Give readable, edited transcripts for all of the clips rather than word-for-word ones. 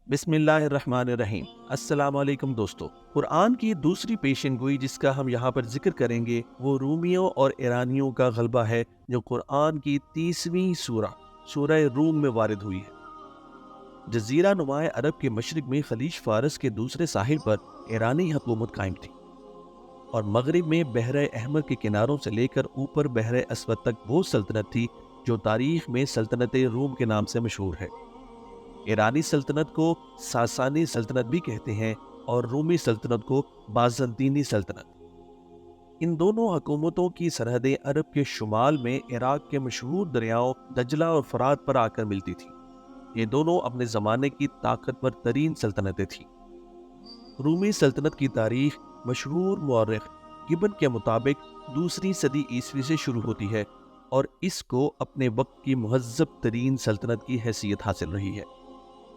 بسم اللہ الرحمن الرحیم۔ السلام علیکم دوستو۔ قرآن کی دوسری پیشن گوئی جس کا ہم یہاں پر ذکر کریں گے وہ رومیوں اور ایرانیوں کا غلبہ ہے، جو قرآن کی 30ویں سورہ روم میں وارد ہوئی ہے۔ جزیرہ نما عرب کے مشرق میں خلیج فارس کے دوسرے ساحل پر ایرانی حکومت قائم تھی، اور مغرب میں بحر احمر کے کناروں سے لے کر اوپر بحر اسود تک وہ سلطنت تھی جو تاریخ میں سلطنت روم کے نام سے مشہور ہے۔ ایرانی سلطنت کو ساسانی سلطنت بھی کہتے ہیں اور رومی سلطنت کو بازنطینی سلطنت۔ ان دونوں حکومتوں کی سرحدیں عرب کے شمال میں عراق کے مشہور دریاؤں دجلہ اور فرات پر آ کر ملتی تھیں۔ یہ دونوں اپنے زمانے کی طاقتور ترین سلطنتیں تھیں۔ رومی سلطنت کی تاریخ مشہور مورخ گبن کے مطابق 2 صدی عیسوی سے شروع ہوتی ہے، اور اس کو اپنے وقت کی مہذب ترین سلطنت کی حیثیت حاصل رہی ہے۔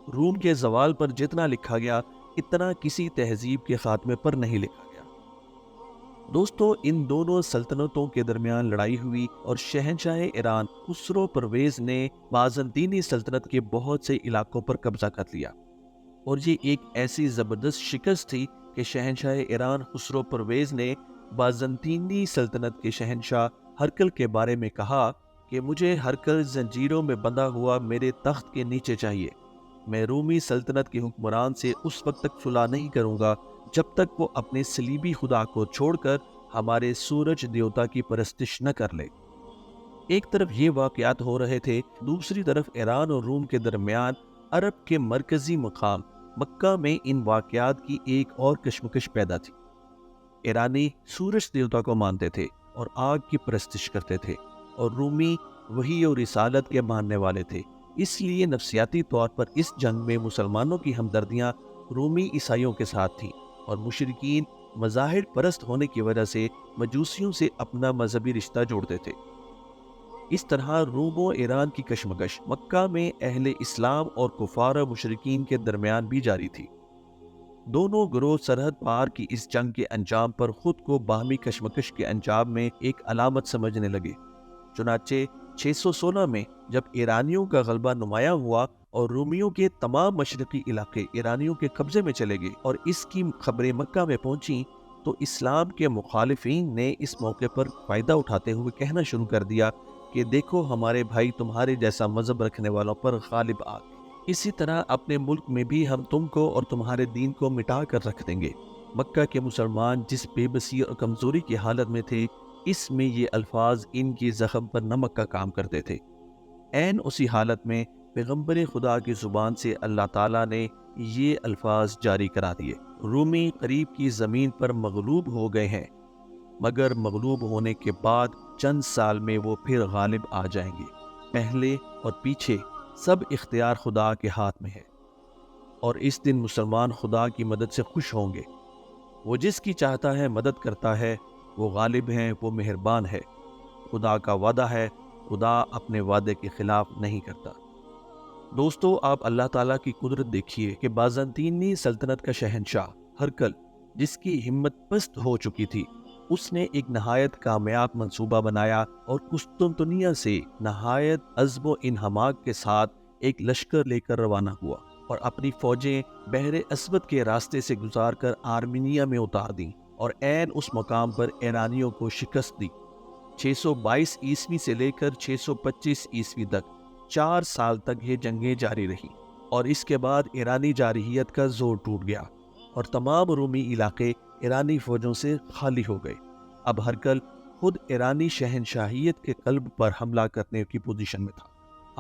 روم کے زوال پر جتنا لکھا گیا اتنا کسی تہذیب کے خاتمے پر نہیں لکھا گیا۔ دوستو، ان دونوں سلطنتوں کے درمیان لڑائی ہوئی اور شہنشاہ ایران خسرو پرویز نے بازنطینی سلطنت کے بہت سے علاقوں پر قبضہ کر لیا، اور یہ ایک ایسی زبردست شکست تھی کہ شہنشاہ ایران خسرو پرویز نے بازنطینی سلطنت کے شہنشاہ ہرقل کے بارے میں کہا کہ مجھے ہرقل زنجیروں میں بندھا ہوا میرے تخت کے نیچے چاہیے۔ میں رومی سلطنت کے حکمران سے اس وقت تک صلح نہیں کروں گا جب تک وہ اپنے صلیبی خدا کو چھوڑ کر ہمارے سورج دیوتا کی پرستش نہ کر لے۔ ایک طرف یہ واقعات ہو رہے تھے، دوسری طرف ایران اور روم کے درمیان عرب کے مرکزی مقام مکہ میں ان واقعات کی ایک اور کشمکش پیدا تھی۔ ایرانی سورج دیوتا کو مانتے تھے اور آگ کی پرستش کرتے تھے، اور رومی وحی اور رسالت کے ماننے والے تھے۔ اس لیے نفسیاتی طور پر اس جنگ میں مسلمانوں کی ہمدردیاں رومی عیسائیوں کے ساتھ تھیں، اور مشرکین مظاہر پرست ہونے کی وجہ سے مجوسیوں سے اپنا مذہبی رشتہ جوڑتے تھے۔ اس طرح روم و ایران کی کشمکش مکہ میں اہل اسلام اور کفار و مشرکین کے درمیان بھی جاری تھی۔ دونوں گروہ سرحد پار کی اس جنگ کے انجام پر خود کو باہمی کشمکش کے انجام میں ایک علامت سمجھنے لگے۔ چنانچہ 616 میں جب ایرانیوں کا غلبہ نمایاں ہوا اور رومیوں کے تمام مشرقی علاقے ایرانیوں کے قبضے میں چلے گئے اور اس کی خبریں مکہ میں پہنچیں، تو اسلام کے مخالفین نے اس موقع پر فائدہ اٹھاتے ہوئے کہنا شروع کر دیا کہ دیکھو ہمارے بھائی تمہارے جیسا مذہب رکھنے والوں پر غالب آ گئے، اسی طرح اپنے ملک میں بھی ہم تم کو اور تمہارے دین کو مٹا کر رکھ دیں گے۔ مکہ کے مسلمان جس بے بسی اور کمزوری کی حالت میں تھے، اس میں یہ الفاظ ان کی زخم پر نمک کا کام کرتے تھے۔ عین اسی حالت میں پیغمبر خدا کی زبان سے اللہ تعالیٰ نے یہ الفاظ جاری کرا دیے: رومی قریب کی زمین پر مغلوب ہو گئے ہیں، مگر مغلوب ہونے کے بعد چند سال میں وہ پھر غالب آ جائیں گے۔ پہلے اور پیچھے سب اختیار خدا کے ہاتھ میں ہے، اور اس دن مسلمان خدا کی مدد سے خوش ہوں گے۔ وہ جس کی چاہتا ہے مدد کرتا ہے، وہ غالب ہیں، وہ مہربان ہے۔ خدا کا وعدہ ہے، خدا اپنے وعدے کے خلاف نہیں کرتا۔ دوستو، آپ اللہ تعالیٰ کی قدرت دیکھیے کہ بازنطینی سلطنت کا شہنشاہ ہرقل، جس کی ہمت پست ہو چکی تھی، اس نے ایک نہایت کامیاب منصوبہ بنایا اور قسطنطنیہ سے نہایت عزم و انہماک کے ساتھ ایک لشکر لے کر روانہ ہوا، اور اپنی فوجیں بحر اسود کے راستے سے گزار کر آرمینیا میں اتار دیں، اور عین اس مقام پر ایرانیوں کو شکست دی۔ 622 عیسوی سے لے کر 625 عیسوی تک 4 سال تک یہ جنگیں جاری رہی، اور اس کے بعد ایرانی جارحیت کا زور ٹوٹ گیا اور تمام رومی علاقے ایرانی فوجوں سے خالی ہو گئے۔ اب ہرقل خود ایرانی شہنشاہیت کے قلب پر حملہ کرنے کی پوزیشن میں تھا۔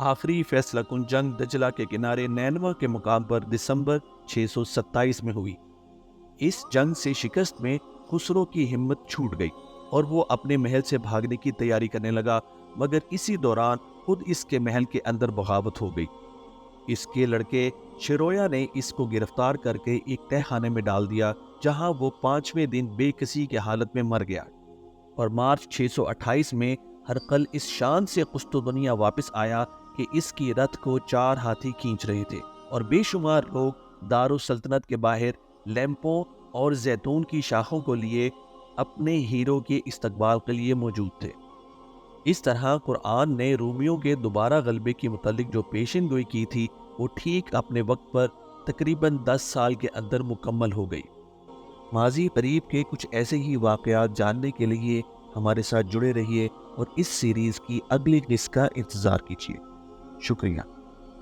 آخری فیصلہ کن جنگ دجلہ کے کنارے نینوا کے مقام پر دسمبر 627 میں ہوئی۔ اس جنگ سے شکست میں خسرو کی ہمت چھوٹ گئی اور وہ اپنے محل سے بھاگنے کی تیاری کرنے لگا، مگر اسی دوران خود اس کے محل کے اندر بغاوت ہو گئی۔ اس کے لڑکے شرویا نے اس کو گرفتار کر کے ایک تہہ خانے میں ڈال دیا، جہاں وہ 5ویں دن بے کسی کی حالت میں مر گیا، اور مارچ 628 میں ہرقل اس شان سے قسطنطنیہ واپس آیا کہ اس کی رتھ کو 4 ہاتھی کھینچ رہے تھے، اور بے شمار لوگ دارالسلطنت کے باہر لیمپوں اور زیتون کی شاخوں کو لیے اپنے ہیرو کے استقبال کے لیے موجود تھے۔ اس طرح قرآن نے رومیوں کے دوبارہ غلبے کے متعلق جو پیشن گوئی کی تھی، وہ ٹھیک اپنے وقت پر تقریباً 10 سال کے اندر مکمل ہو گئی۔ ماضی قریب کے کچھ ایسے ہی واقعات جاننے کے لیے ہمارے ساتھ جڑے رہیے اور اس سیریز کی اگلی قسط کا انتظار کیجیے۔ شکریہ۔